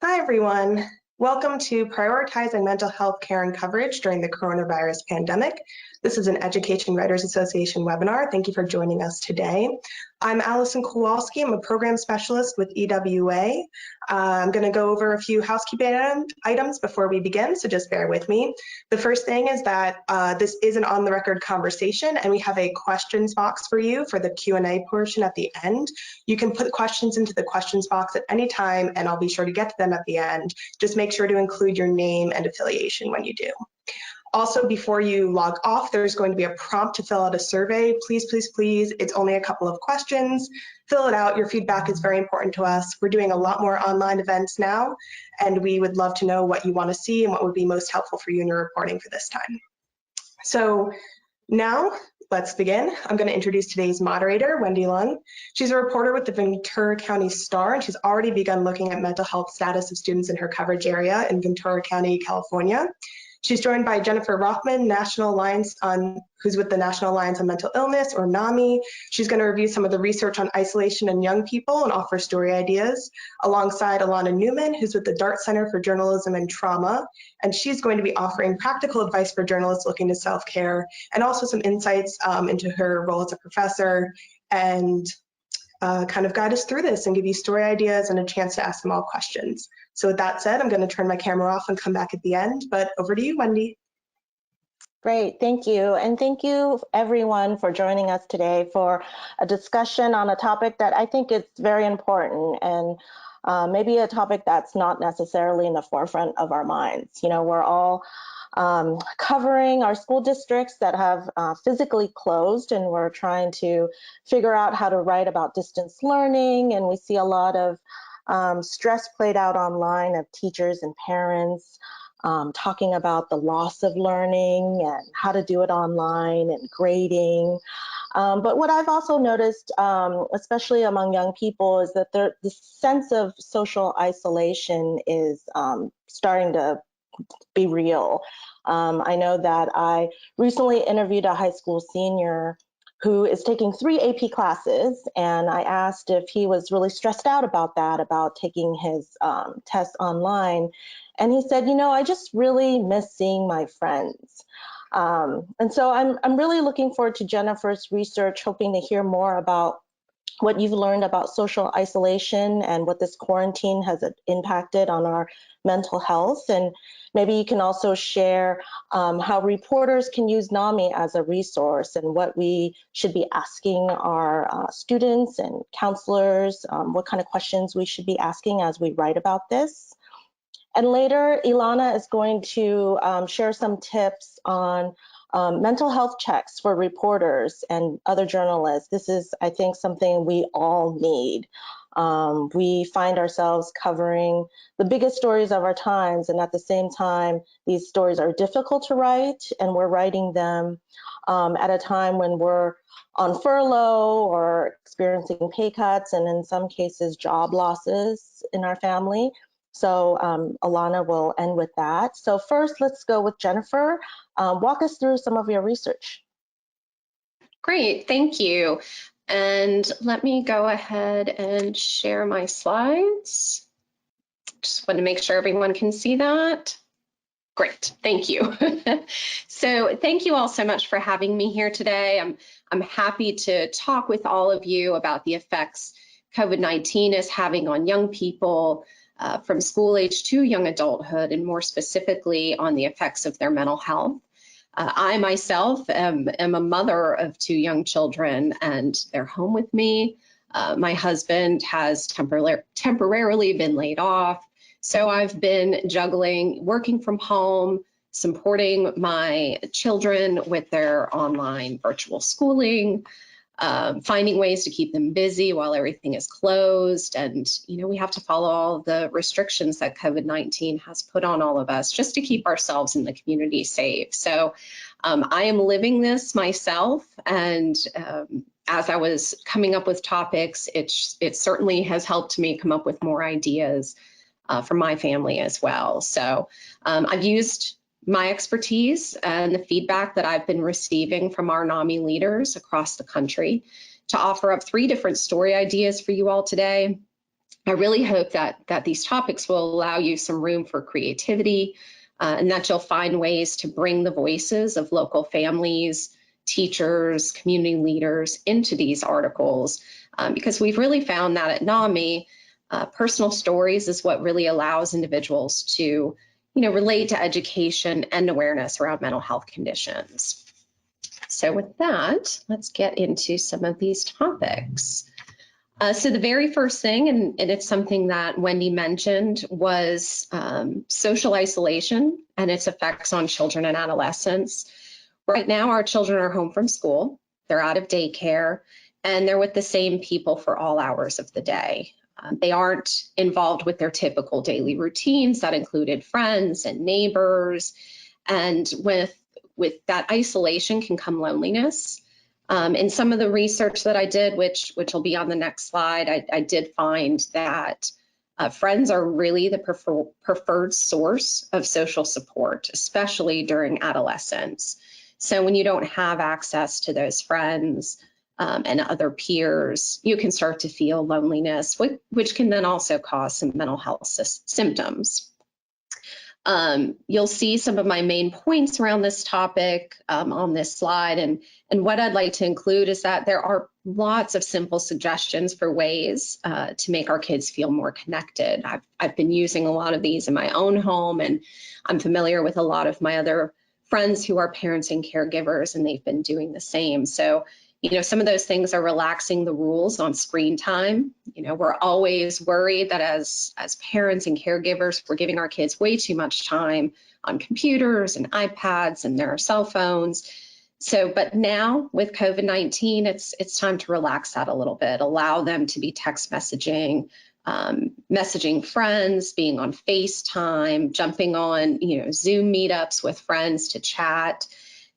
Hi, everyone. Welcome to Prioritizing Mental Health Care and Coverage During the Coronavirus Pandemic. This is an Education Writers Association webinar. Thank you for joining us today. I'm Allison Kowalski. I'm a program specialist with EWA. I'm going to go over a few housekeeping items before we begin, so just bear with me. The first thing is that this is an on-the-record conversation, and we have a questions box for you for the Q&A portion at the end. You can put questions into the questions box at any time, and I'll be sure to get to them at the end. Just make sure to include your name and affiliation when you do. Also, before you log off, there's going to be a prompt to fill out a survey. Please, please, please, it's only a couple of questions. Fill it out. Your feedback is very important to us. We're doing a lot more online events now, and we would love to know what you want to see and what would be most helpful for you in your reporting for this time. So now, let's begin. I'm going to introduce today's moderator, Wendy Lung. She's a reporter with the Ventura County Star, and she's already begun looking at mental health status of students in her coverage area in Ventura County, California. She's joined by Jennifer Rothman, who's with the National Alliance on Mental Illness, or NAMI. She's going to review some of the research on isolation in young people and offer story ideas, alongside Alana Newman, who's with the Dart Center for Journalism and Trauma. And she's going to be offering practical advice for journalists looking to self-care, and also some insights into her role as a professor, and kind of guide us through this and give you story ideas and a chance to ask them all questions. So with that said, I'm going to turn my camera off and come back at the end, but over to you, Wendy. Great, thank you. And thank you everyone for joining us today for a discussion on a topic that I think is very important, and maybe a topic that's not necessarily in the forefront of our minds. You know, we're all covering our school districts that have physically closed, and we're trying to figure out how to write about distance learning, and we see a lot of stress played out online of teachers and parents talking about the loss of learning and how to do it online and grading. But what I've also noticed, especially among young people, is that the sense of social isolation is starting to be real. I know that I recently interviewed a high school senior who is taking 3 AP classes, and I asked if he was really stressed out about that, about taking his test online. And he said, you know, I just really miss seeing my friends. And so I'm really looking forward to Jennifer's research, hoping to hear more about what you've learned about social isolation and what this quarantine has impacted on our mental health. And maybe you can also share how reporters can use NAMI as a resource, and what we should be asking our students and counselors, what kind of questions we should be asking as we write about this. And later, Ilana is going to share some tips on mental health checks for reporters and other journalists. This is, I think, something we all need. We find ourselves covering the biggest stories of our times, and at the same time, these stories are difficult to write, and we're writing them at a time when we're on furlough or experiencing pay cuts, and in some cases, job losses in our family. So Alana will end with that. So first, let's go with Jennifer. Walk us through some of your research. Great, thank you. And let me go ahead and share my slides. Just want to make sure everyone can see that. Great, thank you. So thank you all so much for having me here today. I'm happy to talk with all of you about the effects COVID-19 is having on young people, from school age to young adulthood, and more specifically on the effects of their mental health. I myself am a mother of 2 young children, and they're home with me. My husband has temporarily been laid off, so I've been juggling working from home, supporting my children with their online virtual schooling, finding ways to keep them busy while everything is closed. And, you know, we have to follow all the restrictions that COVID-19 has put on all of us just to keep ourselves and the community safe. So I am living this myself. And as I was coming up with topics, it certainly has helped me come up with more ideas for my family as well. So I've used my expertise and the feedback that I've been receiving from our NAMI leaders across the country to offer up 3 different story ideas for you all today. I really hope that these topics will allow you some room for creativity, and that you'll find ways to bring the voices of local families, teachers, community leaders into these articles, because we've really found that at NAMI, personal stories is what really allows individuals to, relate to education and awareness around mental health conditions. So with that, let's get into some of these topics. So the very first thing, and it's something that Wendy mentioned, was social isolation and its effects on children and adolescents. Right now, our children are home from school, they're out of daycare, and they're with the same people for all hours of the day. They aren't involved with their typical daily routines that included friends and neighbors. And with that isolation can come loneliness. In some of the research that I did, which will be on the next slide, I did find that friends are really the preferred source of social support, especially during adolescence. So when you don't have access to those friends and other peers, you can start to feel loneliness, which can then also cause some mental health symptoms. You'll see some of my main points around this topic on this slide. And what I'd like to include is that there are lots of simple suggestions for ways to make our kids feel more connected. I've been using a lot of these in my own home, and I'm familiar with a lot of my other friends who are parents and caregivers, and they've been doing the same. So, some of those things are relaxing the rules on screen time. We're always worried that as parents and caregivers, we're giving our kids way too much time on computers and iPads and their cell phones. So, but now with COVID-19, it's time to relax that a little bit, allow them to be text messaging, messaging friends, being on FaceTime, jumping on, Zoom meetups with friends to chat.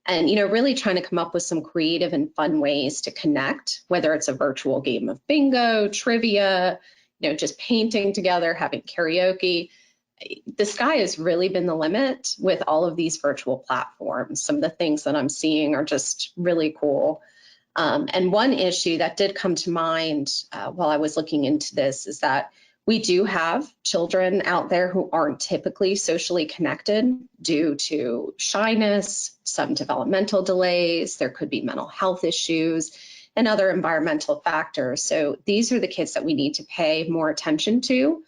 And, really trying to come up with some creative and fun ways to connect, whether it's a virtual game of bingo, trivia, just painting together, having karaoke. The sky has really been the limit with all of these virtual platforms. Some of the things that I'm seeing are just really cool. And one issue that did come to mind while I was looking into this is that we do have children out there who aren't typically socially connected due to shyness, some developmental delays, there could be mental health issues, and other environmental factors. So these are the kids that we need to pay more attention to,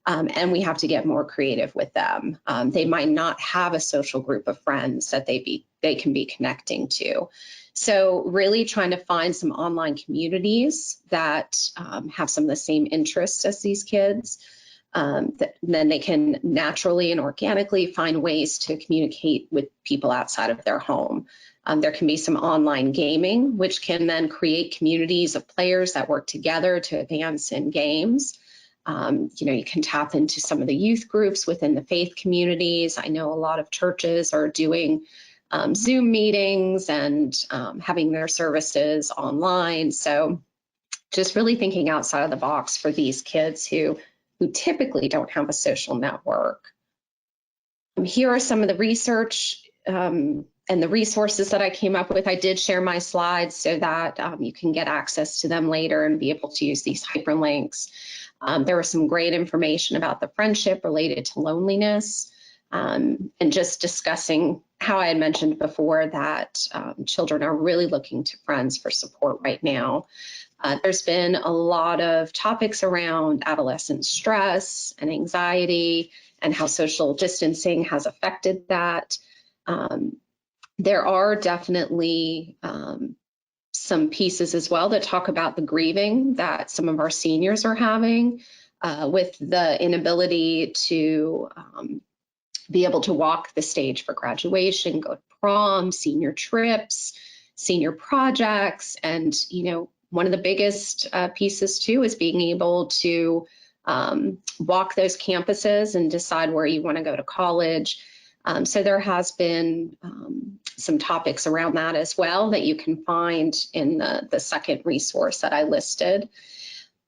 and we have to get more creative with them. They might not have a social group of friends that they can be connecting to. So really trying to find some online communities that have some of the same interests as these kids, then they can naturally and organically find ways to communicate with people outside of their home. There can be some online gaming, which can then create communities of players that work together to advance in games. You can tap into some of the youth groups within the faith communities. I know a lot of churches are doing Zoom meetings and having their services online. So just really thinking outside of the box for these kids who typically don't have a social network. Here are some of the research and the resources that I came up with. I did share my slides so that you can get access to them later and be able to use these hyperlinks. There was some great information about the friendship related to loneliness, and just discussing how I had mentioned before that children are really looking to friends for support right now. There's been a lot of topics around adolescent stress and anxiety and how social distancing has affected that. There are definitely some pieces as well that talk about the grieving that some of our seniors are having with the inability to be able to walk the stage for graduation, go to prom, senior trips, senior projects. And, one of the biggest pieces too is being able to walk those campuses and decide where you want to go to college. So there has been some topics around that as well that you can find in the second resource that I listed.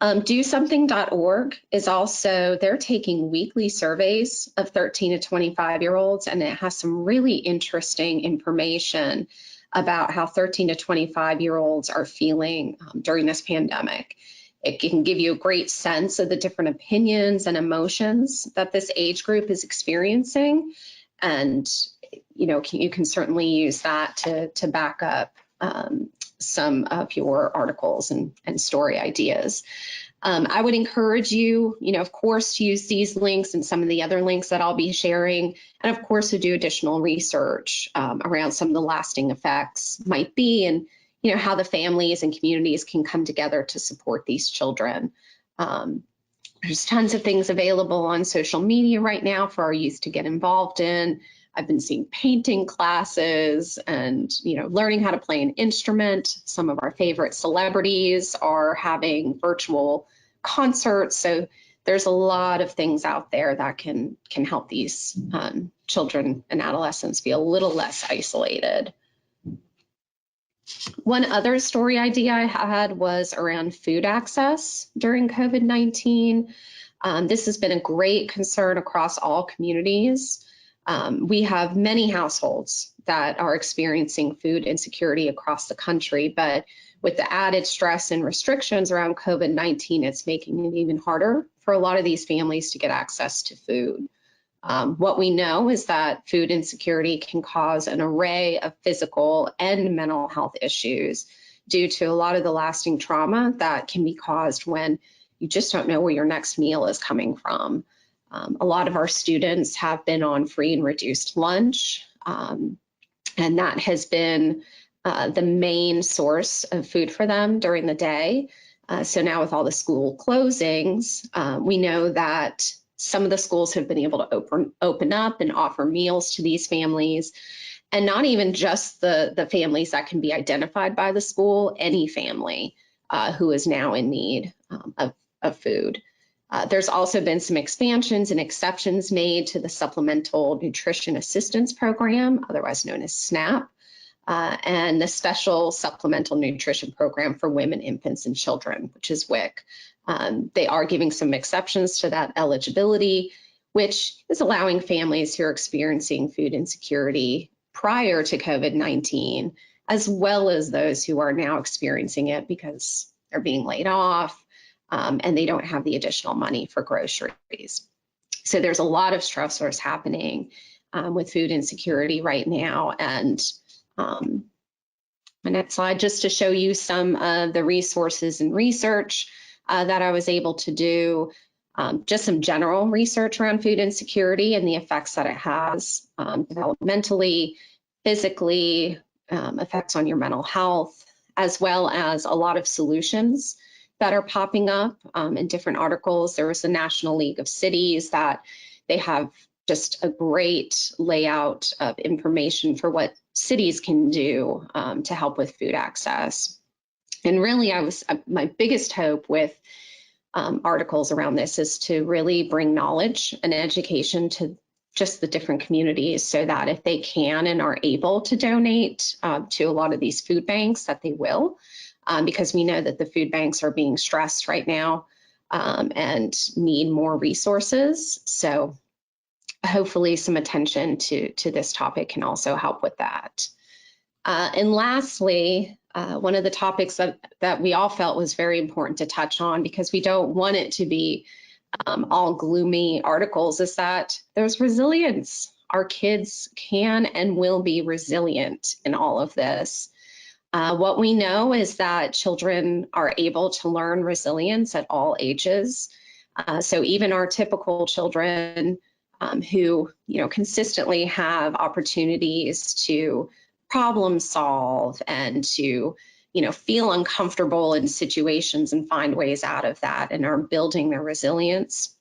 DoSomething.org is also, they're taking weekly surveys of 13 to 25-year-olds, and it has some really interesting information about how 13 to 25-year-olds are feeling during this pandemic. It can give you a great sense of the different opinions and emotions that this age group is experiencing. And, you can certainly use that to back up some of your articles and story ideas. I would encourage you, of course, to use these links and some of the other links that I'll be sharing, and of course, to do additional research around some of the lasting effects might be, and how the families and communities can come together to support these children. There's tons of things available on social media right now for our youth to get involved in. I've been seeing painting classes and, learning how to play an instrument. Some of our favorite celebrities are having virtual concerts. So there's a lot of things out there that can help these children and adolescents feel a little less isolated. One other story idea I had was around food access during COVID-19. This has been a great concern across all communities. We have many households that are experiencing food insecurity across the country, but with the added stress and restrictions around COVID-19, it's making it even harder for a lot of these families to get access to food. What we know is that food insecurity can cause an array of physical and mental health issues due to a lot of the lasting trauma that can be caused when you just don't know where your next meal is coming from. A lot of our students have been on free and reduced lunch, and that has been the main source of food for them during the day. So now with all the school closings, we know that some of the schools have been able to open up and offer meals to these families, and not even just the families that can be identified by the school, any family who is now in need of food. There's also been some expansions and exceptions made to the Supplemental Nutrition Assistance Program, otherwise known as SNAP, and the Special Supplemental Nutrition Program for Women, Infants, and Children, which is WIC. They are giving some exceptions to that eligibility, which is allowing families who are experiencing food insecurity prior to COVID-19, as well as those who are now experiencing it because they're being laid off, and they don't have the additional money for groceries. So there's a lot of stressors happening with food insecurity right now. And my next slide, just to show you some of the resources and research that I was able to do, just some general research around food insecurity and the effects that it has developmentally, physically, effects on your mental health, as well as a lot of solutions that are popping up in different articles. There was the National League of Cities that they have just a great layout of information for what cities can do to help with food access. And really, my biggest hope with articles around this is to really bring knowledge and education to just the different communities so that if they can and are able to donate to a lot of these food banks, that they will. Because we know that the food banks are being stressed right now and need more resources. So hopefully some attention to this topic can also help with that. And lastly, one of the topics that we all felt was very important to touch on, because we don't want it to be all gloomy articles, is that there's resilience. Our kids can and will be resilient in all of this. What we know is that children are able to learn resilience at all ages. So even our typical children who, consistently have opportunities to problem solve and to, feel uncomfortable in situations and find ways out of that and are building their resilience,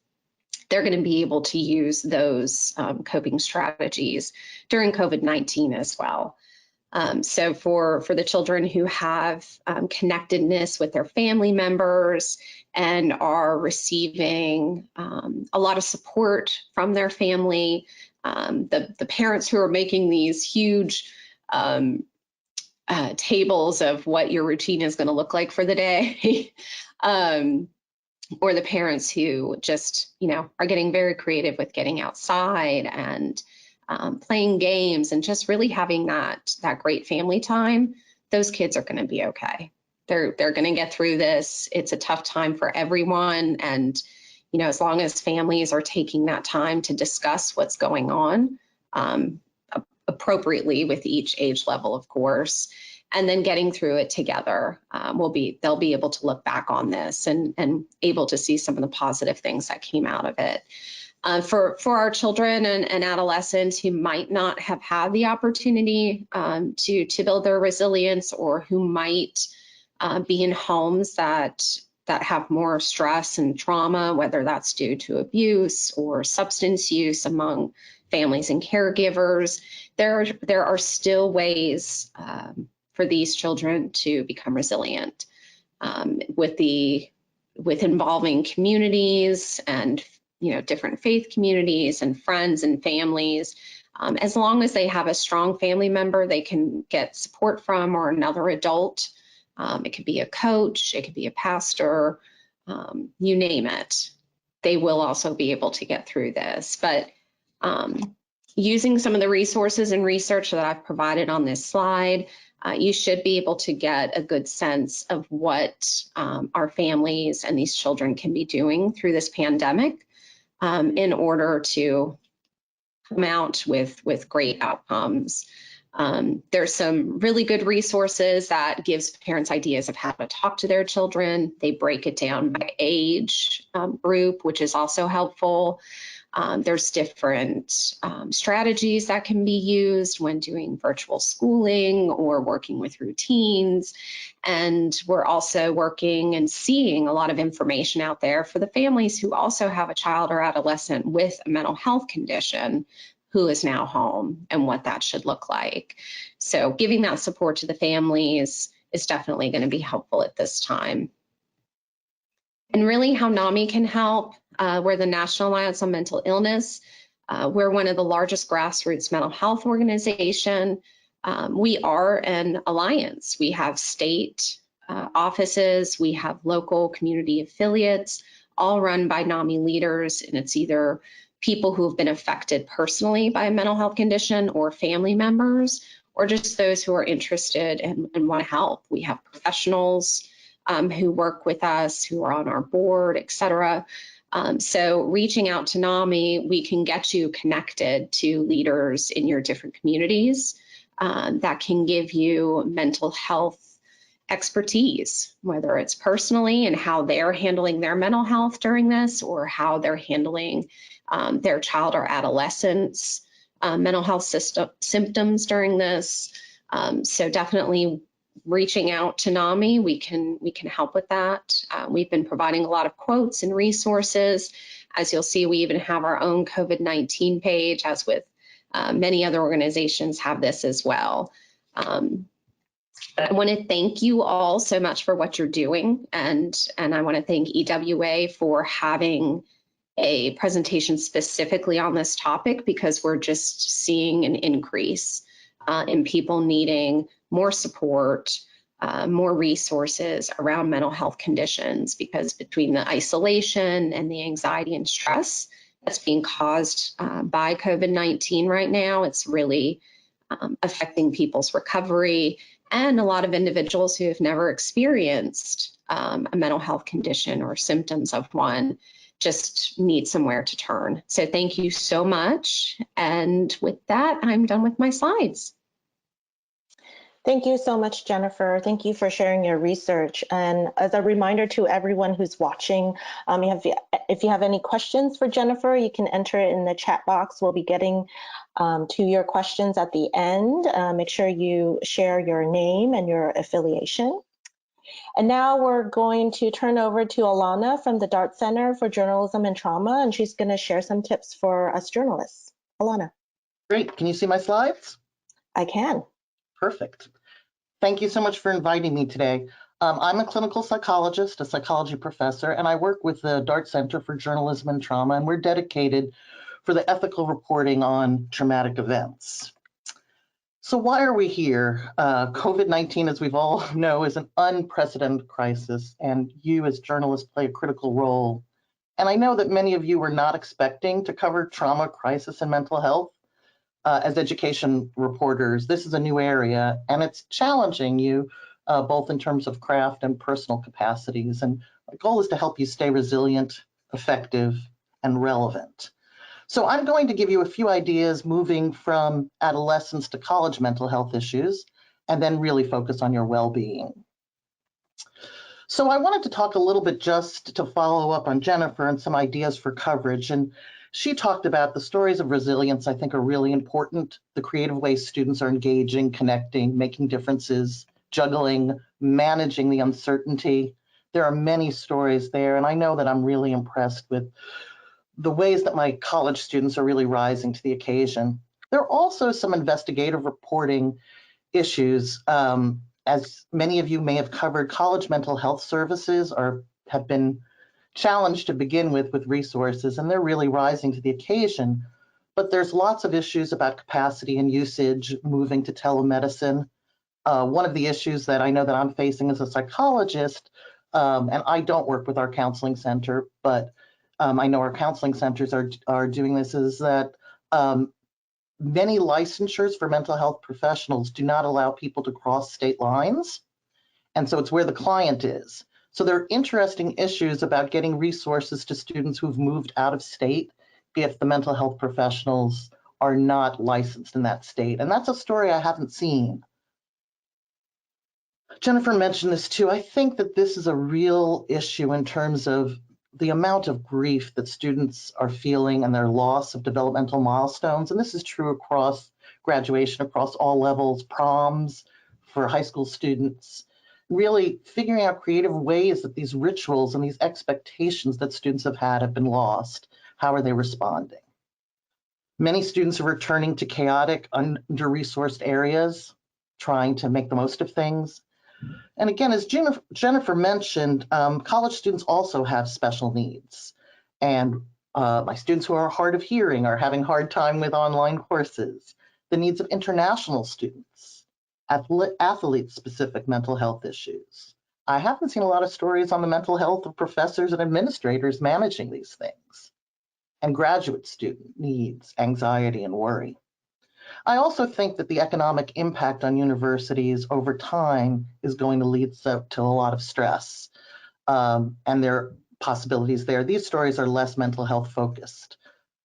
they're going to be able to use those coping strategies during COVID-19 as well. So for the children who have connectedness with their family members and are receiving a lot of support from their family, the parents who are making these huge tables of what your routine is going to look like for the day, or the parents who just, are getting very creative with getting outside and playing games and just really having that great family time, those kids are going to be okay. They're going to get through this. It's a tough time for everyone. And, as long as families are taking that time to discuss what's going on appropriately with each age level, of course, and then getting through it together, they'll be able to look back on this and able to see some of the positive things that came out of it. For our children and adolescents who might not have had the opportunity to build their resilience, or who might be in homes that have more stress and trauma, whether that's due to abuse or substance use among families and caregivers, there are still ways for these children to become resilient with involving communities and different faith communities and friends and families. As long as they have a strong family member they can get support from, or another adult. It could be a coach, it could be a pastor, you name it. They will also be able to get through this. But using some of the resources and research that I've provided on this slide, you should be able to get a good sense of what our families and these children can be doing through this pandemic in order to come out with great outcomes. There's some really good resources that gives parents ideas of how to talk to their children. They break it down by age group, which is also helpful. There's different strategies that can be used when doing virtual schooling or working with routines. And we're also working and seeing a lot of information out there for the families who also have a child or adolescent with a mental health condition who is now home, and what that should look like. So giving that support to the families is definitely going to be helpful at this time. And really how NAMI can help, we're the National Alliance on Mental Illness. We're one of the largest grassroots mental health organization. We are an alliance. We have state offices, we have local community affiliates, all run by NAMI leaders, and it's either people who have been affected personally by a mental health condition, or family members, or just those who are interested and want to help. We have professionals who work with us, who are on our board, et cetera. So reaching out to NAMI, we can get you connected to leaders in your different communities that can give you mental health expertise, whether it's personally and how they're handling their mental health during this, or how they're handling their child or adolescents' mental health symptoms during this. So definitely reaching out to NAMI, we can help with that. We've been providing a lot of quotes and resources. As you'll see, we even have our own COVID-19 page, as with many other organizations have this as well. I want to thank you all so much for what you're doing, and I want to thank EWA for having a presentation specifically on this topic, because we're just seeing an increase in people needing more support, more resources around mental health conditions, because between the isolation and the anxiety and stress that's being caused by COVID-19 right now, it's really affecting people's recovery, and a lot of individuals who have never experienced a mental health condition or symptoms of one just need somewhere to turn. So thank you so much. And with that, I'm done with my slides. Thank you so much, Jennifer. Thank you for sharing your research. And as a reminder to everyone who's watching, if you have any questions for Jennifer, you can enter it in the chat box. We'll be getting to your questions at the end. Make sure you share your name and your affiliation. And now we're going to turn over to Alana from the Dart Center for Journalism and Trauma, and she's going to share some tips for us journalists. Alana. Great. Can you see my slides? I can. Perfect. Thank you so much for inviting me today. I'm a clinical psychologist, a psychology professor, and I work with the Dart Center for Journalism and Trauma, and we're dedicated for the ethical reporting on traumatic events. So why are we here? COVID-19, as we've all know, is an unprecedented crisis, and you as journalists play a critical role. And I know that many of you were not expecting to cover trauma, crisis, and mental health. As education reporters, this is a new area, and it's challenging you both in terms of craft and personal capacities. And my goal is to help you stay resilient, effective, and relevant. So I'm going to give you a few ideas moving from adolescence to college mental health issues, and then really focus on your well-being. So I wanted to talk a little bit just to follow up on Jennifer and some ideas for coverage. And she talked about the stories of resilience, I think, are really important. The creative ways students are engaging, connecting, making differences, juggling, managing the uncertainty. There are many stories there, and I know that I'm really impressed with the ways that my college students are really rising to the occasion. There are also some investigative reporting issues. As many of you may have covered, college mental health services have been challenged to begin with resources, and they're really rising to the occasion. But there's lots of issues about capacity and usage, moving to telemedicine. One of the issues that I know that I'm facing as a psychologist, and I don't work with our counseling center, but I know our counseling centers are doing this, is that many licensures for mental health professionals do not allow people to cross state lines. And so it's where the client is. So there are interesting issues about getting resources to students who've moved out of state if the mental health professionals are not licensed in that state. And that's a story I haven't seen. Jennifer mentioned this too. I think that this is a real issue in terms of the amount of grief that students are feeling and their loss of developmental milestones. And this is true across graduation, across all levels, proms for high school students. Really figuring out creative ways that these rituals and these expectations that students have had have been lost. How are they responding? Many students are returning to chaotic, under-resourced areas, trying to make the most of things. And again, as Jennifer mentioned, college students also have special needs. And my students who are hard of hearing are having a hard time with online courses. The needs of international students, athlete-specific mental health issues. I haven't seen a lot of stories on the mental health of professors and administrators managing these things. And graduate student needs, anxiety, and worry. I also think that the economic impact on universities over time is going to lead to a lot of stress, and there are possibilities there. These stories are less mental health focused.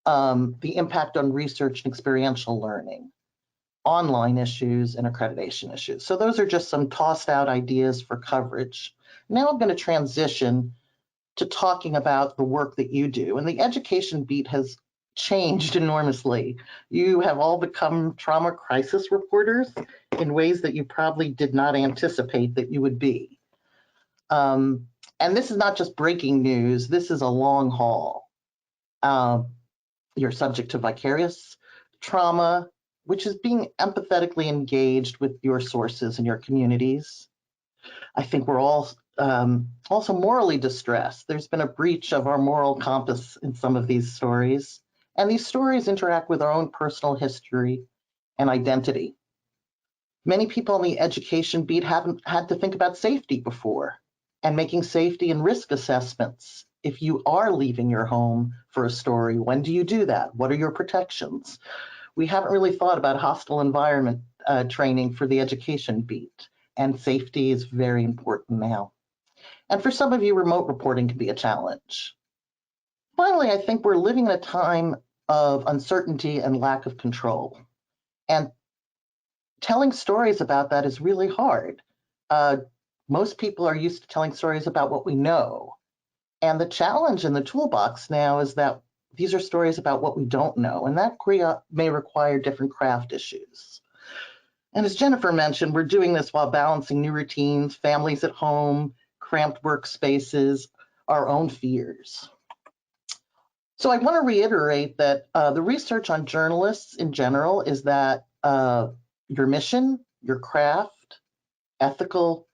The impact on research and experiential learning, online issues, and accreditation issues. So those are just some tossed out ideas for coverage. Now I'm going to transition to talking about the work that you do. And the education beat has changed enormously. You have all become trauma crisis reporters in ways that you probably did not anticipate that you would be. And this is not just breaking news, this is a long haul. You're subject to vicarious trauma, which is being empathetically engaged with your sources and your communities. I think we're all also morally distressed. There's been a breach of our moral compass in some of these stories. And these stories interact with our own personal history and identity. Many people on the education beat haven't had to think about safety before and making safety and risk assessments. If you are leaving your home for a story, when do you do that? What are your protections? We haven't really thought about hostile environment training for the education beat, and safety is very important now. And for some of you, remote reporting can be a challenge. Finally, I think we're living in a time of uncertainty and lack of control. And telling stories about that is really hard. Most people are used to telling stories about what we know. And the challenge in the toolbox now is that these are stories about what we don't know, and that may require different craft issues. And as Jennifer mentioned, we're doing this while balancing new routines, families at home, cramped workspaces, our own fears. So I want to reiterate that the research on journalists in general is that your mission, your craft, ethical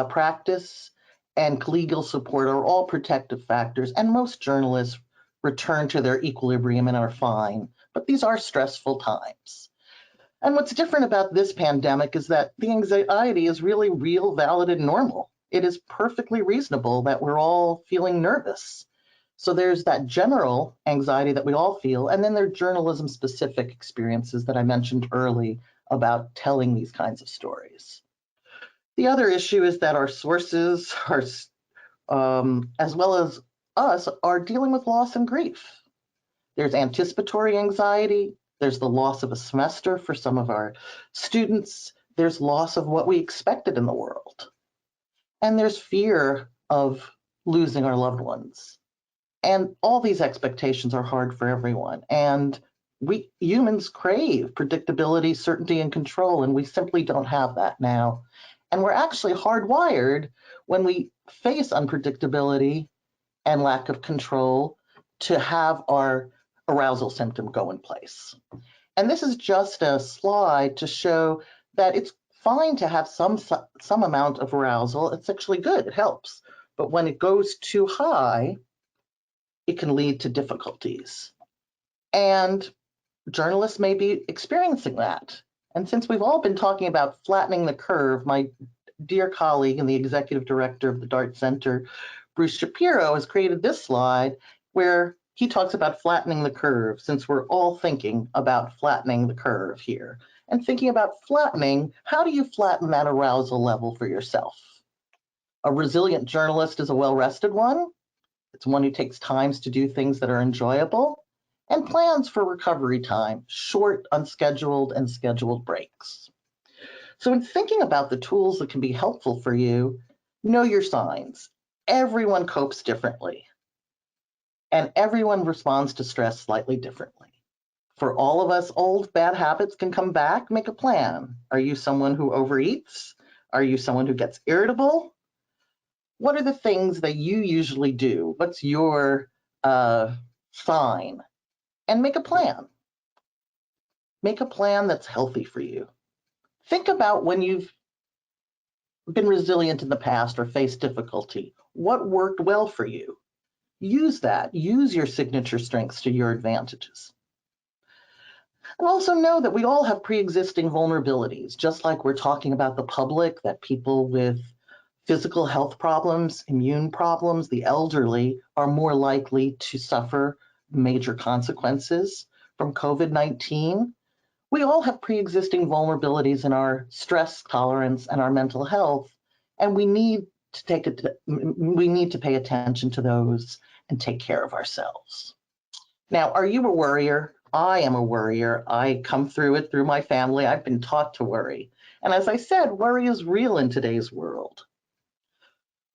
practice, and legal support are all protective factors, and most journalists return to their equilibrium and are fine, but these are stressful times. And what's different about this pandemic is that the anxiety is really real, valid, and normal. It is perfectly reasonable that we're all feeling nervous. So there's that general anxiety that we all feel, and then there are journalism-specific experiences that I mentioned early about telling these kinds of stories. The other issue is that our sources are, as well as us, are dealing with loss and grief. There's anticipatory anxiety. There's the loss of a semester for some of our students. There's loss of what we expected in the world. And there's fear of losing our loved ones. And all these expectations are hard for everyone. And we humans crave predictability, certainty, and control, and we simply don't have that now. And we're actually hardwired when we face unpredictability and lack of control to have our arousal symptom go in place. And this is just a slide to show that it's fine to have some amount of arousal. It's actually good, it helps. But when it goes too high, it can lead to difficulties. And journalists may be experiencing that. And since we've all been talking about flattening the curve, my dear colleague and the executive director of the DART Center, Bruce Shapiro, has created this slide where he talks about flattening the curve, since we're all thinking about flattening the curve here. And thinking about flattening, how do you flatten that arousal level for yourself? A resilient journalist is a well-rested one. It's one who takes times to do things that are enjoyable and plans for recovery time, short, unscheduled, and scheduled breaks. So in thinking about the tools that can be helpful for you, know your signs. Everyone copes differently, and everyone responds to stress slightly differently. For all of us, old bad habits can come back. Make a plan. Are you someone who overeats? Are you someone who gets irritable? What are the things that you usually do? What's your sign? And make a plan. Make a plan that's healthy for you. Think about when you've been resilient in the past or faced difficulty. What worked well for you? Use that. Use your signature strengths to your advantages. And also know that we all have pre-existing vulnerabilities, just like we're talking about the public, that people with physical health problems, immune problems, the elderly are more likely to suffer major consequences from COVID-19. We all have pre-existing vulnerabilities in our stress tolerance and our mental health, and we need to pay attention to those and take care of ourselves. Now, are you a worrier? I am a worrier. I come through it through my family. I've been taught to worry. And as I said, worry is real in today's world.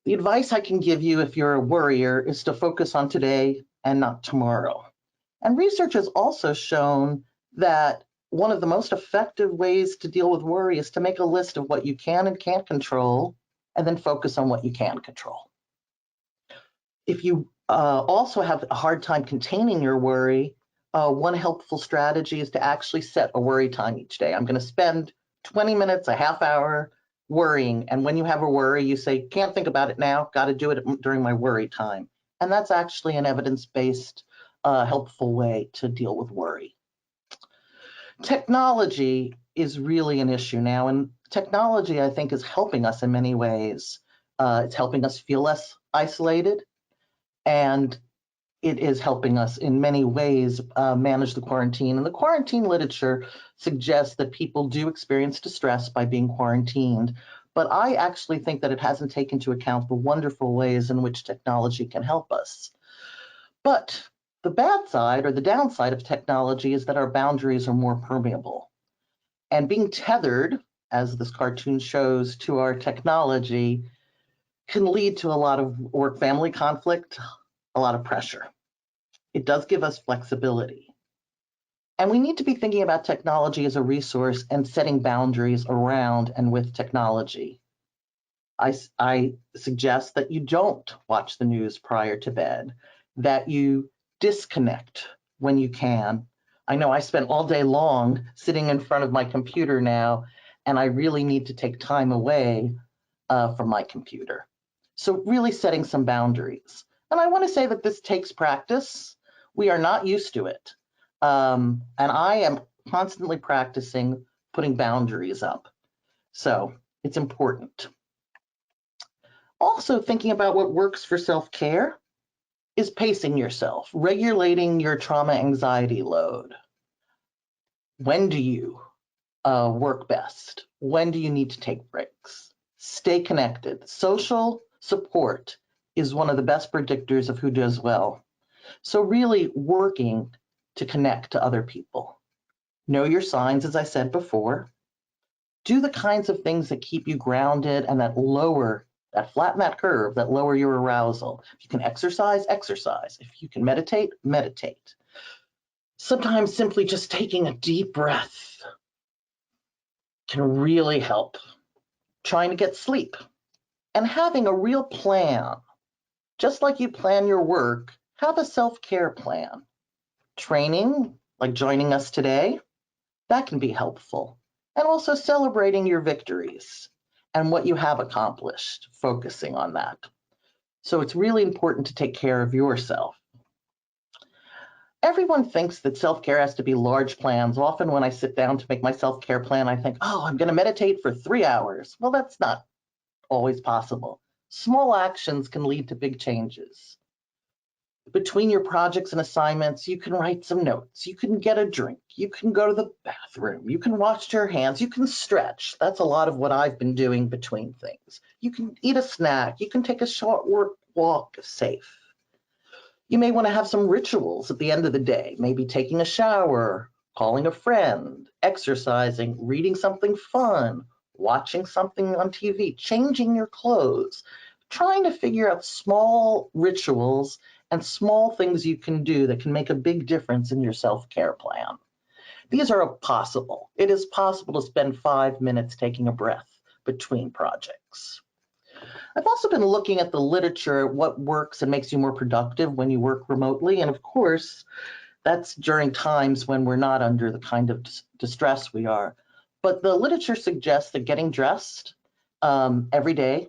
The advice I can give you if you're a worrier is to focus on today and not tomorrow. And research has also shown that one of the most effective ways to deal with worry is to make a list of what you can and can't control, and then focus on what you can control. If you also have a hard time containing your worry, one helpful strategy is to actually set a worry time each day. I'm going to spend 20 minutes, a half hour worrying. And when you have a worry, you say, can't think about it now, got to do it during my worry time. And that's actually an evidence-based, helpful way to deal with worry. Technology is really an issue now, and technology, I think, is helping us in many ways. It's helping us feel less isolated, and it is helping us in many ways manage the quarantine. And the quarantine literature suggests that people do experience distress by being quarantined, but I actually think that it hasn't taken into account the wonderful ways in which technology can help us. But the bad side, or the downside of technology, is that our boundaries are more permeable. And being tethered, as this cartoon shows, to our technology can lead to a lot of work-family conflict, a lot of pressure. It does give us flexibility. And we need to be thinking about technology as a resource and setting boundaries around and with technology. I suggest that you don't watch the news prior to bed, that you disconnect when you can. I know I spent all day long sitting in front of my computer now, and I really need to take time away from my computer. So really setting some boundaries. And I want to say that this takes practice. We are not used to it. And I am constantly practicing putting boundaries up. So it's important. Also thinking about what works for self-care is pacing yourself, regulating your trauma anxiety load. When do you work best? When do you need to take breaks? Stay connected. Social support is one of the best predictors of who does well. So really working to connect to other people. Know your signs, as I said before. Do the kinds of things that keep you grounded and that flatten that curve, that lower your arousal. If you can exercise, exercise. If you can meditate, meditate. Sometimes simply just taking a deep breath can really help. Trying to get sleep and having a real plan. Just like you plan your work, have a self-care plan. Training, like joining us today, that can be helpful. And also celebrating your victories and what you have accomplished, focusing on that. So it's really important to take care of yourself. Everyone thinks that self-care has to be large plans. Often when I sit down to make my self-care plan, I think, oh, I'm going to meditate for 3 hours. Well, that's not always possible. Small actions can lead to big changes. Between your projects and assignments, you can write some notes, you can get a drink, you can go to the bathroom, you can wash your hands, you can stretch. That's a lot of what I've been doing between things. You can eat a snack, you can take a short walk safe. You may want to have some rituals at the end of the day, maybe taking a shower, calling a friend, exercising, reading something fun, watching something on TV, changing your clothes, trying to figure out small rituals and small things you can do that can make a big difference in your self-care plan. These are possible. It is possible to spend 5 minutes taking a breath between projects. I've also been looking at the literature, what works and makes you more productive when you work remotely. And of course, that's during times when we're not under the kind of distress we are. But the literature suggests that getting dressed every day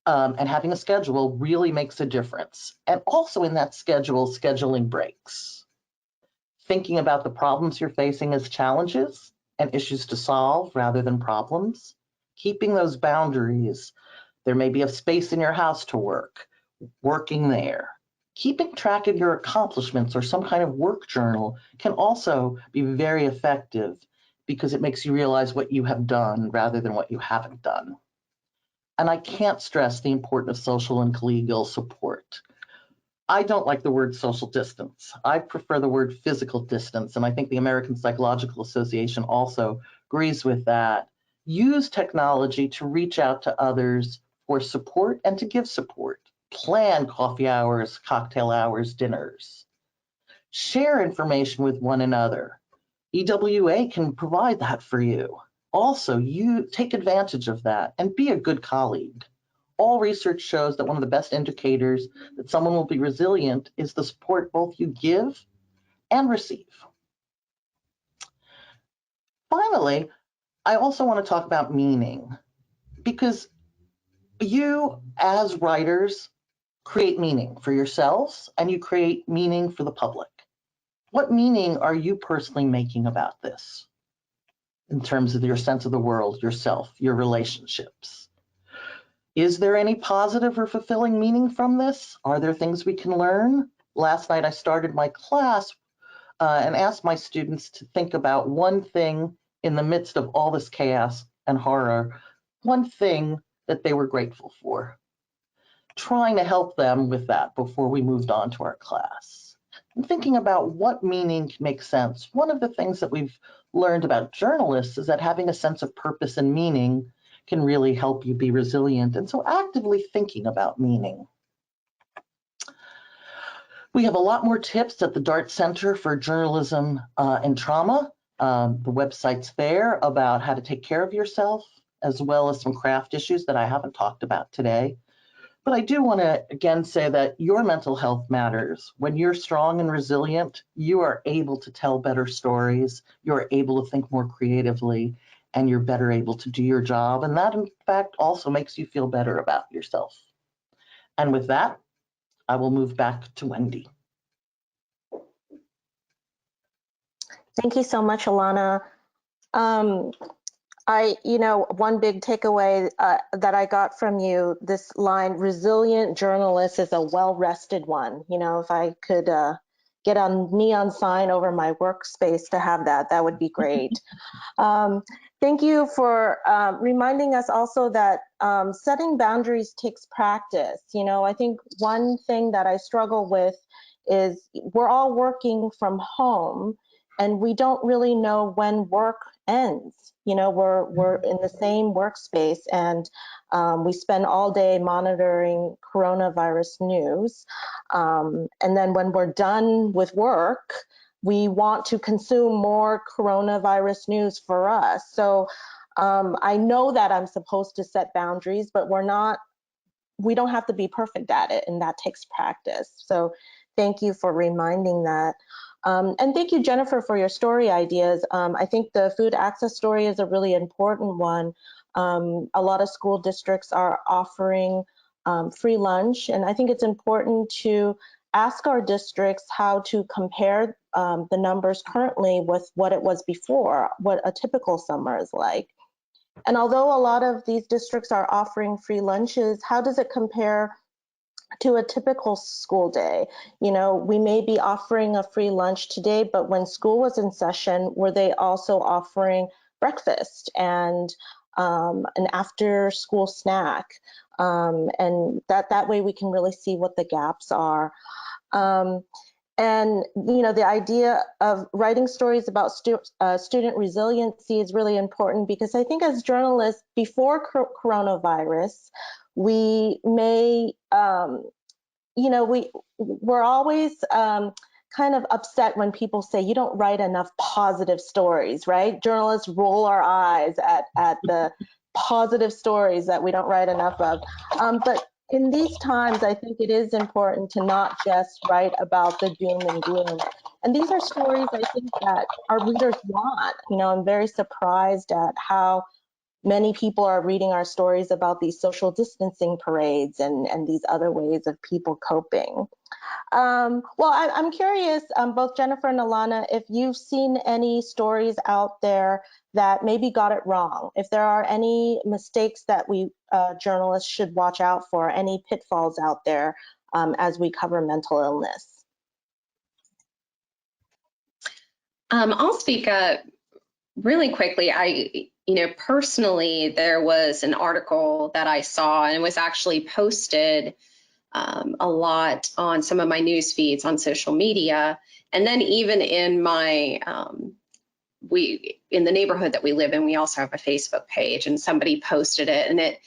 and having a schedule really makes a difference. And also in that schedule, scheduling breaks. Thinking about the problems you're facing as challenges and issues to solve rather than problems. Keeping those boundaries. There may be a space in your house to work, working there. Keeping track of your accomplishments or some kind of work journal can also be very effective because it makes you realize what you have done rather than what you haven't done. And I can't stress the importance of social and collegial support. I don't like the word social distance. I prefer the word physical distance, and I think the American Psychological Association also agrees with that. Use technology to reach out to others for support and to give support. Plan coffee hours, cocktail hours, dinners. Share information with one another. EWA can provide that for you. Also, you take advantage of that and be a good colleague. All research shows that one of the best indicators that someone will be resilient is the support both you give and receive. Finally, I also want to talk about meaning, because you as writers create meaning for yourselves and you create meaning for the public. What meaning are you personally making about this in terms of your sense of the world, yourself, your relationships? Is there any positive or fulfilling meaning from this? Are there things we can learn? Last night I started my class and asked my students to think about one thing in the midst of all this chaos and horror, one thing that they were grateful for. Trying to help them with that before we moved on to our class. And thinking about what meaning makes sense. One of the things that we've learned about journalists is that having a sense of purpose and meaning can really help you be resilient. And so actively thinking about meaning. We have a lot more tips at the Dart Center for Journalism and Trauma. The website's there about how to take care of yourself, as well as some craft issues that I haven't talked about today. But I do want to again say that your mental health matters. When you're strong and resilient, you are able to tell better stories, you're able to think more creatively, and you're better able to do your job. And that, in fact, also makes you feel better about yourself. And with that, I will move back to Wendy. Thank you so much, Alana. One big takeaway that I got from you, this line, resilient journalist is a well-rested one. You know, if I could get a neon sign over my workspace to have that, that would be great. Thank you for reminding us also that setting boundaries takes practice. You know, I think one thing that I struggle with is we're all working from home and we don't really know when work ends. You know, we're in the same workspace and we spend all day monitoring coronavirus news. And then when we're done with work, we want to consume more coronavirus news for us. So I know that I'm supposed to set boundaries, but we don't have to be perfect at it, and that takes practice. So thank you for reminding that. And thank you, Jennifer, for your story ideas. I think the food access story is a really important one. A lot of school districts are offering free lunch, and I think it's important to ask our districts how to compare the numbers currently with what it was before, what a typical summer is like. And although a lot of these districts are offering free lunches, how does it compare to a typical school day? You know, we may be offering a free lunch today, but when school was in session, were they also offering breakfast and an after school snack? And that way we can really see what the gaps are. And, you know, the idea of writing stories about student resiliency is really important because I think as journalists, before coronavirus, we may, you know, we're always kind of upset when people say you don't write enough positive stories, right? Journalists roll our eyes at the positive stories that we don't write enough of. But in these times, I think it is important to not just write about the doom and gloom. And these are stories I think that our readers want. You know, I'm very surprised at how many people are reading our stories about these social distancing parades and these other ways of people coping. Well, I'm curious, both Jennifer and Alana, if you've seen any stories out there that maybe got it wrong, if there are any mistakes that we journalists should watch out for, any pitfalls out there as we cover mental illness. I'll speak up really quickly. Personally, there was an article that I saw and it was actually posted a lot on some of my news feeds on social media. And then even in my, in the neighborhood that we live in, we also have a Facebook page and somebody posted it and it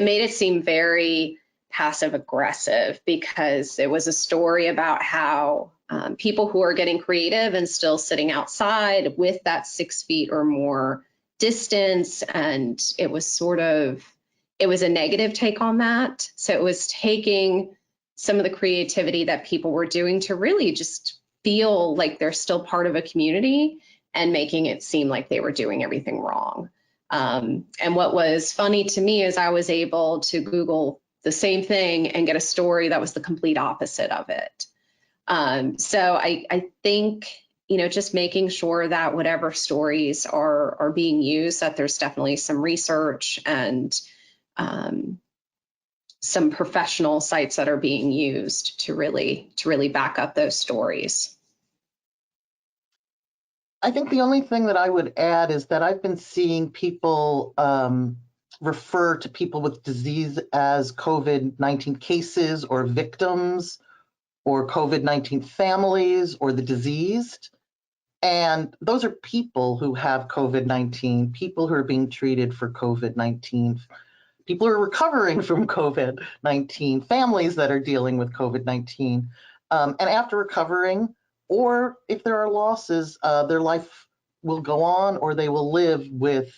made it seem very passive aggressive because it was a story about how people who are getting creative and still sitting outside with that 6 feet or more distance. And it was it was a negative take on that. So it was taking some of the creativity that people were doing to really just feel like they're still part of a community and making it seem like they were doing everything wrong. And what was funny to me is I was able to Google the same thing and get a story that was the complete opposite of it. So I think, just making sure that whatever stories are being used, that there's definitely some research and some professional sites that are being used to really back up those stories. I think the only thing that I would add is that I've been seeing people refer to people with disease as COVID-19 cases or victims or COVID-19 families or the diseased. And those are people who have COVID-19, people who are being treated for COVID-19, people who are recovering from COVID-19, families that are dealing with COVID-19. And after recovering, or if there are losses, their life will go on or they will live with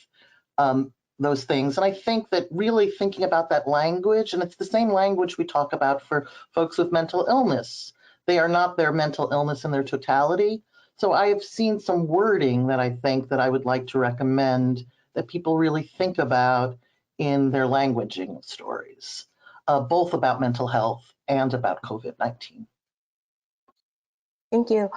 those things. And I think that really thinking about that language, and it's the same language we talk about for folks with mental illness. They are not their mental illness in their totality. So I have seen some wording that I think that I would like to recommend that people really think about in their languaging stories, both about mental health and about COVID-19. Thank you.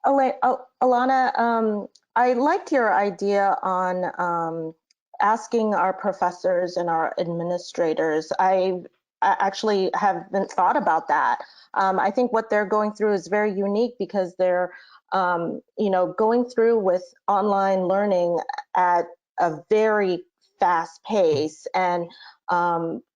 Alana, I liked your idea on asking our professors and our administrators. I actually haven't thought about that. I think what they're going through is very unique because they're, going through with online learning at a very fast pace, and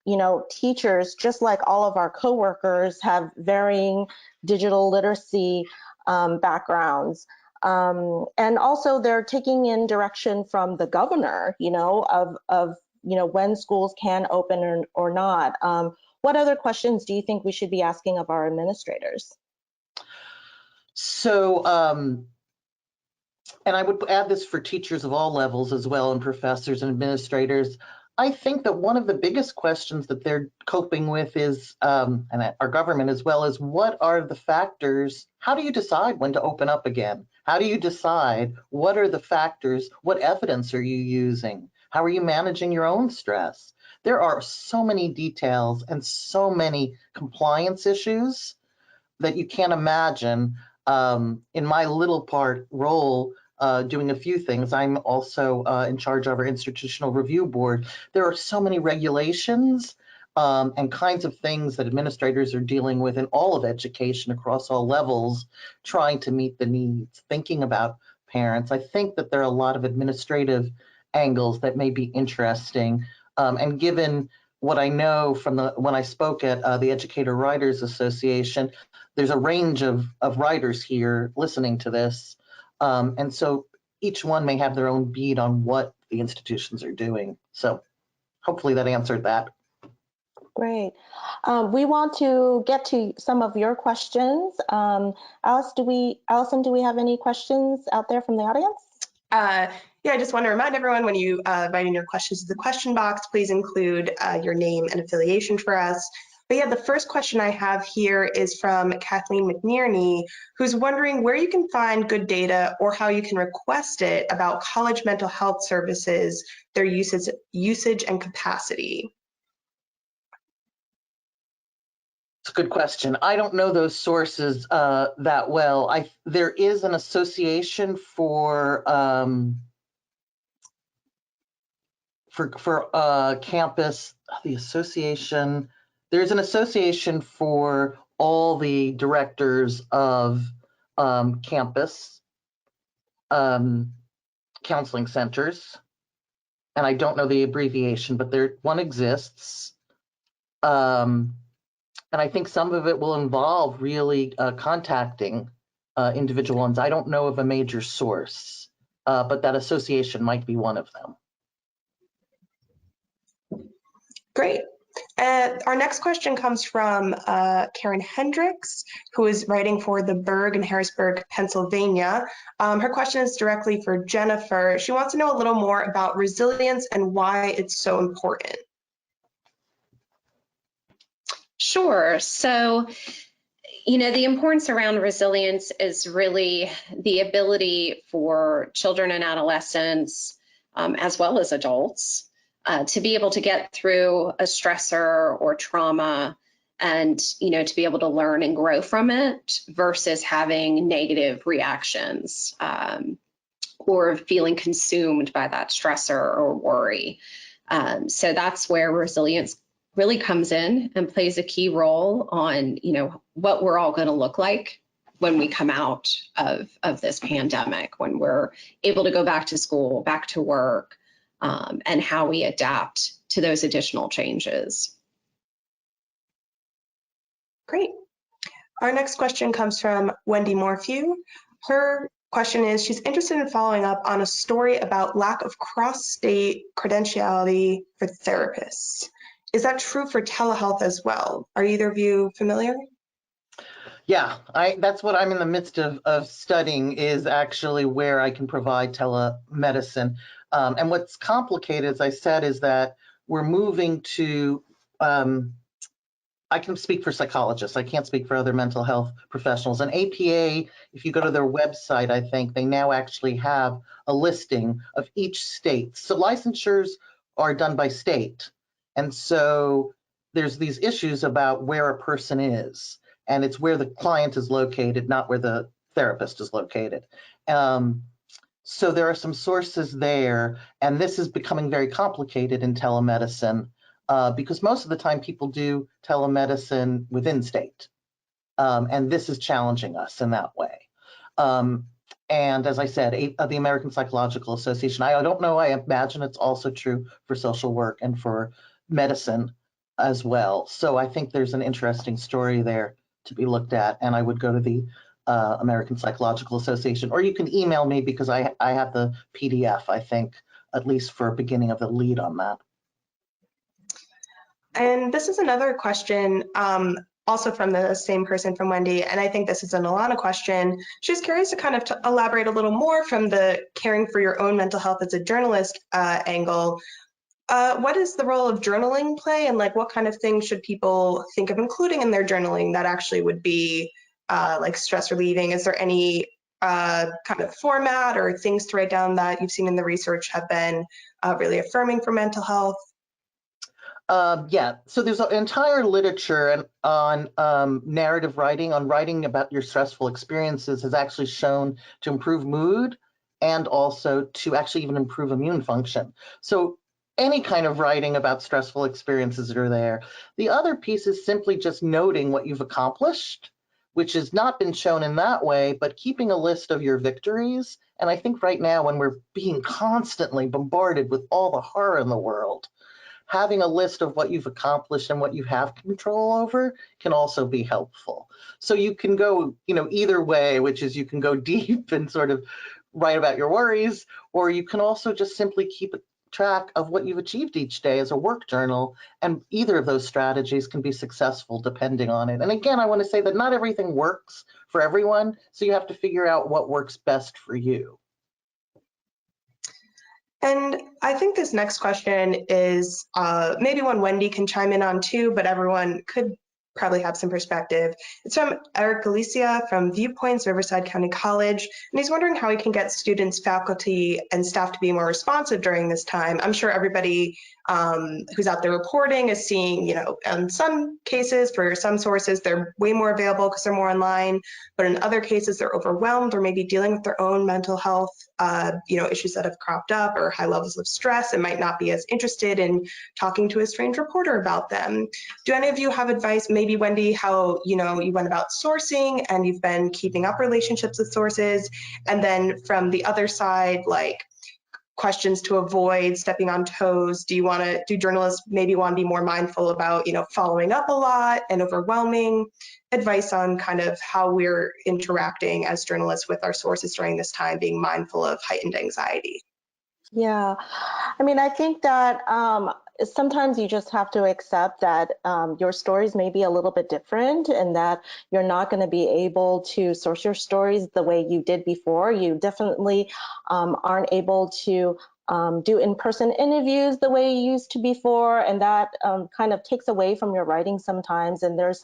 you know, teachers, just like all of our coworkers, have varying digital literacy backgrounds. And also they're taking in direction from the governor, you know, of you know, when schools can open or not. What other questions do you think we should be asking of our administrators? So, and I would add this for teachers of all levels as well, and professors and administrators. I think that one of the biggest questions that they're coping with is, and our government as well, is what are the factors? How do you decide when to open up again? How do you decide what are the factors? What evidence are you using? How are you managing your own stress? There are so many details and so many compliance issues that you can't imagine. In my little part role, doing a few things, I'm also in charge of our institutional review board. There are so many regulations and kinds of things that administrators are dealing with in all of education across all levels, trying to meet the needs, thinking about parents. I think that there are a lot of administrative angles that may be interesting. And given what I know from when I spoke at the Educator Writers Association, there's a range of writers here listening to this. And so each one may have their own beat on what the institutions are doing. So hopefully that answered that. Great. We want to get to some of your questions. Allison, do we have any questions out there from the audience? Yeah, I just want to remind everyone, when you write in your questions to the question box, please include your name and affiliation for us. But yeah, the first question I have here is from Kathleen McNearney, who's wondering where you can find good data or how you can request it about college mental health services, their usage and capacity. It's a good question. I don't know those sources that well. There is an association for campus. The association. There's an association for all the directors of campus counseling centers, and I don't know the abbreviation, but one exists. And I think some of it will involve really contacting individual ones. I don't know of a major source, but that association might be one of them. Great. Our next question comes from Karen Hendricks, who is writing for the Berg in Harrisburg, Pennsylvania. Her question is directly for Jennifer. She wants to know a little more about resilience and why it's so important. Sure. So, you know, the importance around resilience is really the ability for children and adolescents, as well as adults, to be able to get through a stressor or trauma and, you know, to be able to learn and grow from it versus having negative reactions or feeling consumed by that stressor or worry. So that's where resilience really comes in and plays a key role on, you know, what we're all going to look like when we come out of this pandemic, when we're able to go back to school, back to work, and how we adapt to those additional changes. Great. Our next question comes from Wendy Morphew. Her question is, she's interested in following up on a story about lack of cross-state credentiality for therapists. Is that true for telehealth as well? Are either of you familiar? Yeah, that's what I'm in the midst of studying, is actually where I can provide telemedicine. And what's complicated, as I said, is that we're moving to, I can speak for psychologists, I can't speak for other mental health professionals. And APA, if you go to their website, I think they now actually have a listing of each state. So licensures are done by state. And so there's these issues about where a person is, and it's where the client is located, not where the therapist is located. So there are some sources there, and this is becoming very complicated in telemedicine because most of the time people do telemedicine within state, and this is challenging us in that way. and as I said, the American Psychological Association. I don't know, I imagine it's also true for social work and for medicine as well. So I think there's an interesting story there to be looked at, and I would go to the American Psychological Association, or you can email me because I have the PDF, I think, at least for a beginning of the lead on that. And this is another question, also from the same person, from Wendy, and I think this is an Alana question. She's curious to kind of elaborate a little more from the caring for your own mental health as a journalist angle. What does the role of journaling play, and like what kind of things should people think of including in their journaling that actually would be like stress relieving? Is there any kind of format or things to write down that you've seen in the research have been really affirming for mental health? Yeah, so there's an entire literature on narrative writing, on writing about your stressful experiences, has actually shown to improve mood and also to actually even improve immune function. So any kind of writing about stressful experiences are there. The other piece is simply just noting what you've accomplished, which has not been shown in that way, but keeping a list of your victories. And I think right now, when we're being constantly bombarded with all the horror in the world, having a list of what you've accomplished and what you have control over can also be helpful. So you can go, either way, which is you can go deep and sort of write about your worries, or you can also just simply keep track of what you've achieved each day as a work journal, and either of those strategies can be successful depending on it. And again, I want to say that not everything works for everyone, so you have to figure out what works best for you. And I think this next question is maybe one Wendy can chime in on too, but everyone could probably have some perspective. It's from Eric Galicia from Viewpoints, Riverside County College, and he's wondering how he can get students, faculty, and staff to be more responsive during this time. I'm sure everybody who's out there reporting is seeing, in some cases, for some sources, they're way more available because they're more online, but in other cases, they're overwhelmed or maybe dealing with their own mental health, issues that have cropped up, or high levels of stress, and might not be as interested in talking to a strange reporter about them. Do any of you have advice, maybe Wendy, how you went about sourcing and you've been keeping up relationships with sources, and then from the other side, like questions to avoid stepping on toes? Do journalists maybe want to be more mindful about following up a lot and overwhelming? Advice on kind of how we're interacting as journalists with our sources during this time, being mindful of heightened anxiety. Yeah, I mean, I think that sometimes you just have to accept that your stories may be a little bit different, and that you're not going to be able to source your stories the way you did before. You definitely aren't able to do in-person interviews the way you used to before, and that kind of takes away from your writing sometimes. And there's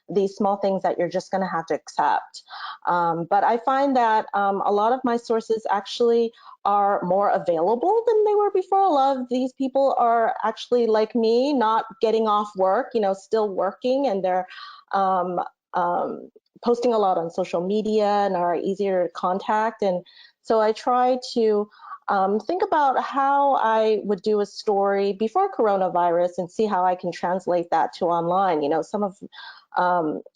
these small things that you're just going to have to accept. But I find that a lot of my sources actually are more available than they were before. A lot of these people are actually like me, not getting off work, still working, and they're posting a lot on social media and are easier to contact. And so I try to think about how I would do a story before coronavirus and see how I can translate that to online. Some of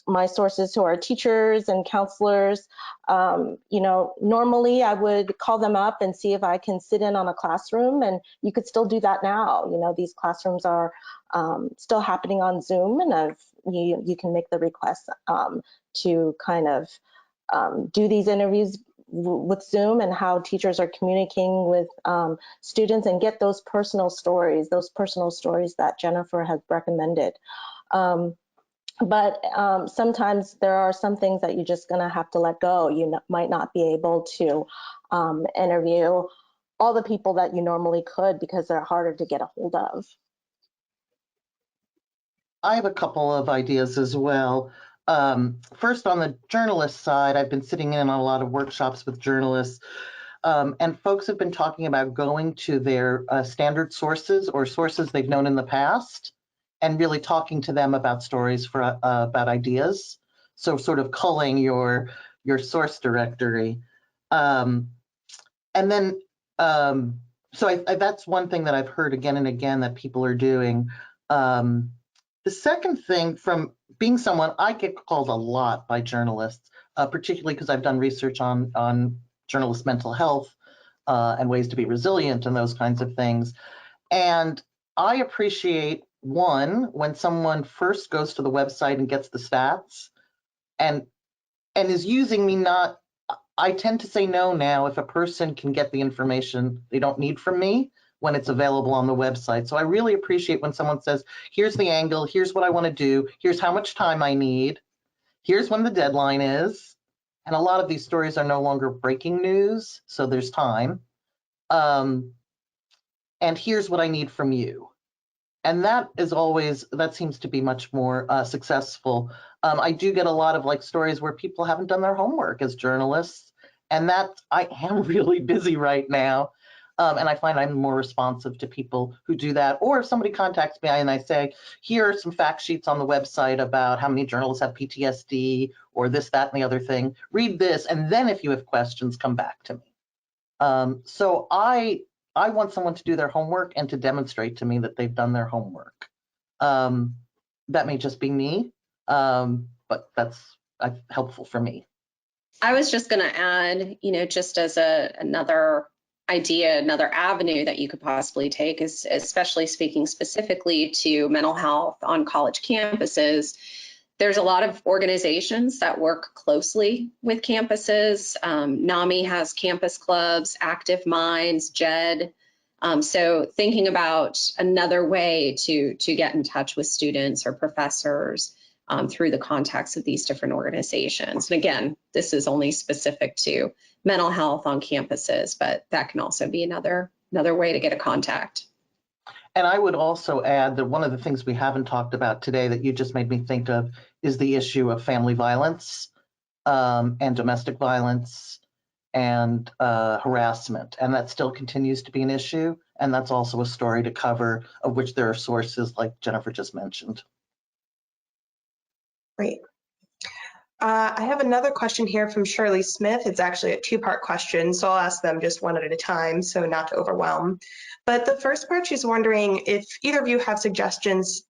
my sources who are teachers and counselors, normally I would call them up and see if I can sit in on a classroom, and you could still do that now. These classrooms are still happening on Zoom, and you can make the request to kind of do these interviews with Zoom, and how teachers are communicating with students, and get those personal stories that Jennifer has recommended. But sometimes there are some things that you're just going to have to let go. You might not be able to interview all the people that you normally could because they're harder to get a hold of. I have a couple of ideas as well. First, on the journalist side, I've been sitting in on a lot of workshops with journalists, and folks have been talking about going to their standard sources or sources they've known in the past, and really talking to them about stories about ideas. So sort of culling your source directory. And then, so that's one thing that I've heard again and again that people are doing. The second thing, from being someone, I get called a lot by journalists, particularly because I've done research on journalist mental health and ways to be resilient and those kinds of things. And I appreciate, one, when someone first goes to the website and gets the stats and is using me not, I tend to say no now if a person can get the information they don't need from me when it's available on the website. So I really appreciate when someone says, here's the angle, here's what I want to do, here's how much time I need, here's when the deadline is. And a lot of these stories are no longer breaking news, so there's time. And here's what I need from you. And that seems to be much more successful. I do get a lot of like stories where people haven't done their homework as journalists, and that I am really busy right now. And I find I'm more responsive to people who do that. Or if somebody contacts me and I say, here are some fact sheets on the website about how many journalists have PTSD or this, that, and the other thing. Read this, and then if you have questions, come back to me. So I want someone to do their homework and to demonstrate to me that they've done their homework. That may just be me, but that's helpful for me. I was just going to add, just as another idea, another avenue that you could possibly take is, especially speaking specifically to mental health on college campuses, there's a lot of organizations that work closely with campuses. NAMI has campus clubs, Active Minds, JED. So thinking about another way to get in touch with students or professors through the contacts of these different organizations. And again, this is only specific to mental health on campuses, but that can also be another way to get a contact. And I would also add that one of the things we haven't talked about today that you just made me think of is the issue of family violence and domestic violence and harassment. And that still continues to be an issue. And that's also a story to cover, of which there are sources like Jennifer just mentioned. Great. I have another question here from Shirley Smith. It's actually a two-part question, so I'll ask them just one at a time, so not to overwhelm. But the first part, she's wondering if either of you have suggestions.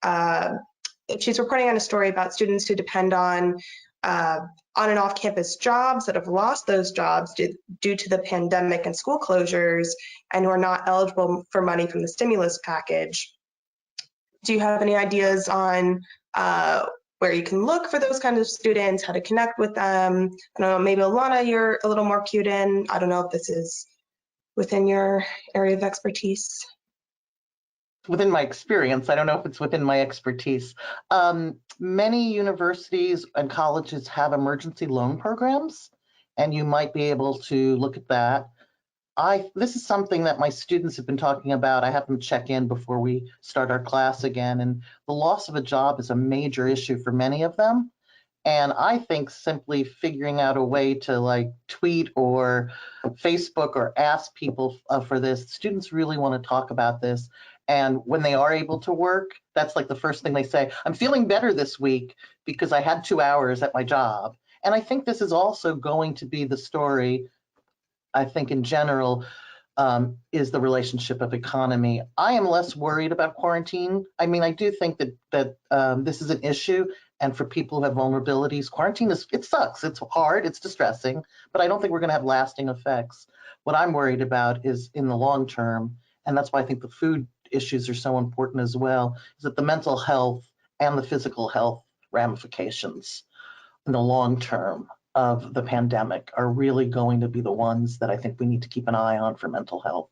She's reporting on a story about students who depend on and off-campus jobs that have lost those jobs due to the pandemic and school closures and who are not eligible for money from the stimulus package. Do you have any ideas on where you can look for those kinds of students, how to connect with them? I don't know, maybe Alana, you're a little more cued in. I don't know if this is within your area of expertise. Within my experience, I don't know if it's within my expertise. Many universities and colleges have emergency loan programs, and you might be able to look at that. This is something that my students have been talking about. I have them check in before we start our class again, and the loss of a job is a major issue for many of them. And I think simply figuring out a way to like tweet or Facebook or ask people for this, students really want to talk about this. And when they are able to work, that's like the first thing they say, I'm feeling better this week because I had 2 hours at my job. And I think this is also going to be the story, I think in general, is the relationship of economy. I am less worried about quarantine. I mean, I do think that this is an issue, and for people who have vulnerabilities, quarantine it sucks. It's hard, it's distressing, but I don't think we're going to have lasting effects. What I'm worried about is in the long term, and that's why I think the food issues are so important as well, is that the mental health and the physical health ramifications in the long term of the pandemic are really going to be the ones that I think we need to keep an eye on for mental health.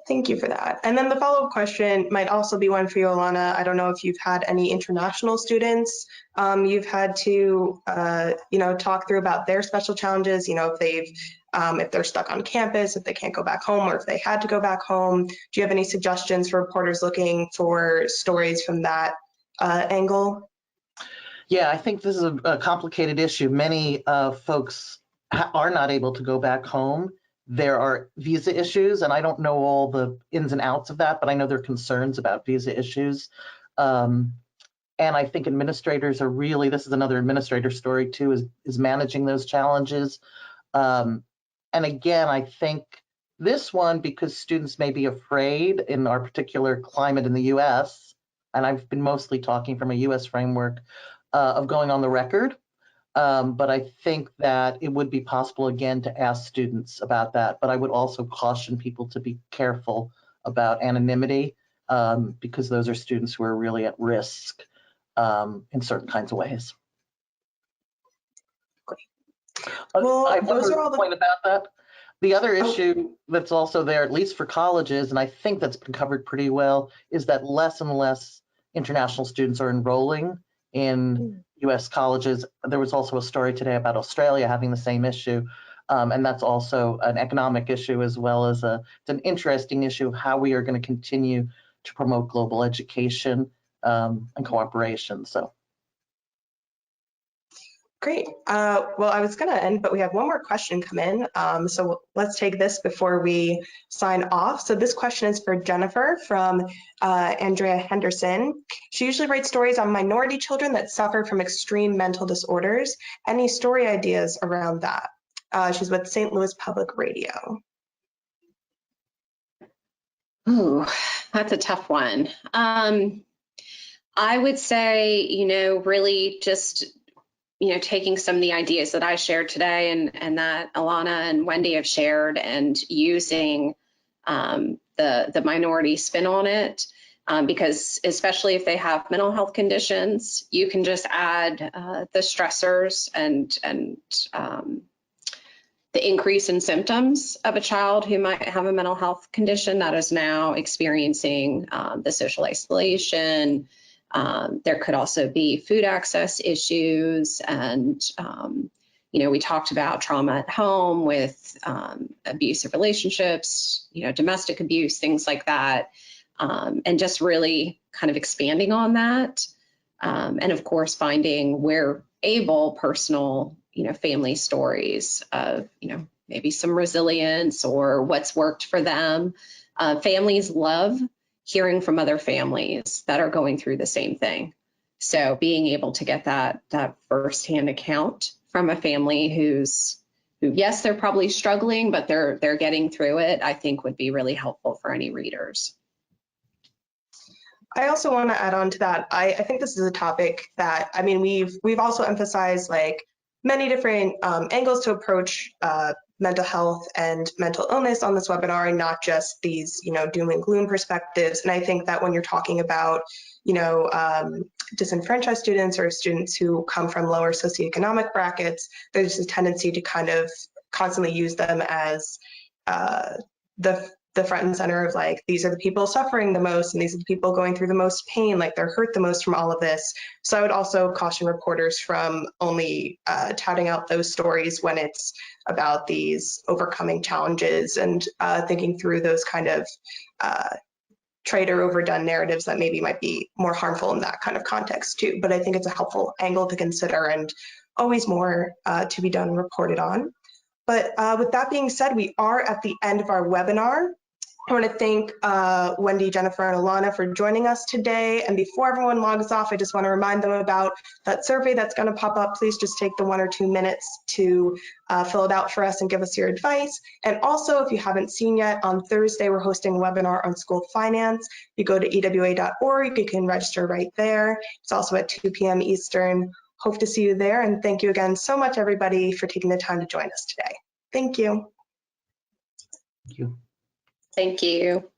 Thank you for that. And then the follow-up question might also be one for you, Alana. I don't know if you've had any international students you've had to, talk through about their special challenges, if they're stuck on campus, if they can't go back home, or if they had to go back home. Do you have any suggestions for reporters looking for stories from that angle? Yeah, I think this is a complicated issue. Many folks are not able to go back home. There are visa issues, and I don't know all the ins and outs of that, but I know there are concerns about visa issues. And I think administrators are really, this is another administrator story too, is managing those challenges. And again, I think this one, because students may be afraid in our particular climate in the US, and I've been mostly talking from a US framework, of going on the record. But I think that it would be possible again to ask students about that. But I would also caution people to be careful about anonymity, because those are students who are really at risk in certain kinds of ways. Well, I have those one are all the point about that. The other issue that's also there, at least for colleges, and I think that's been covered pretty well, is that less and less international students are enrolling in U.S. colleges. There was also a story today about Australia having the same issue, and that's also an economic issue as well as it's an interesting issue of how we are going to continue to promote global education and cooperation. So. Great. Well, I was going to end, but we have one more question come in. So let's take this before we sign off. So this question is for Jennifer from Andrea Henderson. She usually writes stories on minority children that suffer from extreme mental disorders. Any story ideas around that? She's with St. Louis Public Radio. Ooh, that's a tough one. I would say, really just taking some of the ideas that I shared today and that Alana and Wendy have shared, and using the minority spin on it, because especially if they have mental health conditions, you can just add the stressors and the increase in symptoms of a child who might have a mental health condition that is now experiencing the social isolation. There could also be food access issues, and we talked about trauma at home with abusive relationships, domestic abuse, things like that, and just really kind of expanding on that, and of course finding where able personal, family stories of maybe some resilience or what's worked for them. Families love hearing from other families that are going through the same thing. So being able to get that firsthand account from a family who, yes, they're probably struggling, but they're getting through it, I think would be really helpful for any readers. I also want to add on to that. I think this is a topic that, we've also emphasized like many different angles to approach mental health and mental illness on this webinar, and not just these, doom and gloom perspectives. And I think that when you're talking about, disenfranchised students or students who come from lower socioeconomic brackets, there's a tendency to kind of constantly use them as the front and center of like, these are the people suffering the most, and these are the people going through the most pain, like they're hurt the most from all of this. So I would also caution reporters from only touting out those stories when it's about these overcoming challenges, and thinking through those kind of trite or overdone narratives that maybe might be more harmful in that kind of context too. But I think it's a helpful angle to consider, and always more to be done and reported on. But with that being said, we are at the end of our webinar. I want to thank Wendy, Jennifer, and Alana for joining us today. And before everyone logs off, I just want to remind them about that survey that's going to pop up. Please just take the 1 or 2 minutes to fill it out for us and give us your advice. And also, if you haven't seen yet, on Thursday, we're hosting a webinar on school finance. You go to ewa.org, you can register right there. It's also at 2 p.m. Eastern. Hope to see you there. And thank you again so much, everybody, for taking the time to join us today. Thank you. Thank you. Thank you.